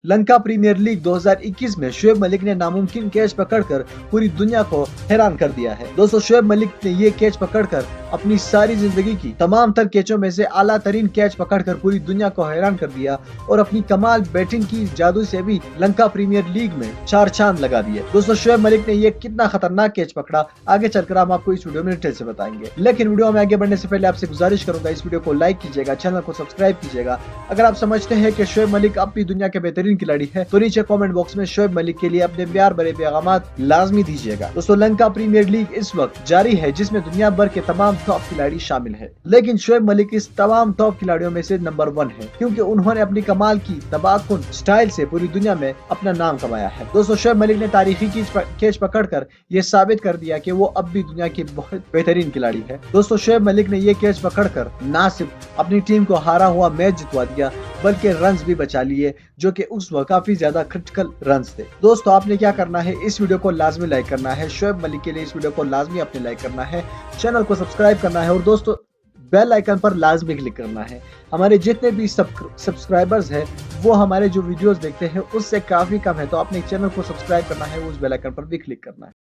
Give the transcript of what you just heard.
Lanka premiere league 2021 में शोएब मलिक ने नामुमकिन कैच पकड़कर पूरी दुनिया को हैरान कर दिया है। दोस्तों, शोएब मलिक ने ये कैच पकड़कर अपनी सारी जिंदगी की तमाम तर कैचों में से आला तरीन कैच पकड़कर पूरी दुनिया को हैरान कर दिया और अपनी कमाल बैटिंग की जादू से भी लंका प्रीमियर लीग में चार चांद लगा दिए। दोस्तों, शोएब मलिक ने ये कितना खतरनाक कैच पकड़ा, आगे चलकर हम आपको इस वीडियो में डिटेल से बताएंगे। लेकिन वीडियो में आगे बढ़ने से पहले आपसे गुजारिश करूंगा, इस वीडियो को लाइक कीजिएगा, चैनल को सब्सक्राइब कीजिएगा। अगर आप समझते हैं कि शोएब मलिक अब भी दुनिया के बेहतरीन खिलाड़ी है तो नीचे कमेंट बॉक्स में शोएब मलिक के लिए अपने प्यार भरे पैगामात लाजमी दीजिएगा। दोस्तों, लंका प्रीमियर लीग इस वक्त जारी है जिसमें दुनिया भर के तमाम टॉप खिलाड़ी शामिल है, लेकिन शोएब मलिक इस तमाम टॉप खिलाड़ियों में से नंबर 1 है क्योंकि उन्होंने अपनी कमाल की तबाहकुन स्टाइल से पूरी दुनिया में अपना नाम कमाया है। दोस्तों, शोएब मलिक ने तारीखी कैच पकड़कर ये साबित कर दिया कि वो अब भी दुनिया के बहुत बेहतरीन खिलाड़ी है। दोस्तों, शोएब मलिक ने ये कैच पकड़कर ना सिर्फ अपनी टीम को हारा हुआ मैच जितवा दिया बल्कि रन्स भी बचा लिए, जो कि उस वक्त काफी ज्यादा क्रिटिकल रन्स थे। दोस्तों, आपने क्या करना है, इस वीडियो को लाजमी लाइक करना है। शोएब मलिक के लिए इस वीडियो को लाजमी अपने लाइक करना है, चैनल को सब्सक्राइब करना है और दोस्तों बेल आइकन पर लाजमी क्लिक करना है। हमारे जितने भी सब्सक्राइबर्स हैं वो हमारे जो वीडियोस देखते हैं उससे काफी कम है, तो अपने चैनल को सब्सक्राइब करना है, उस बेल आइकन पर भी क्लिक करना है।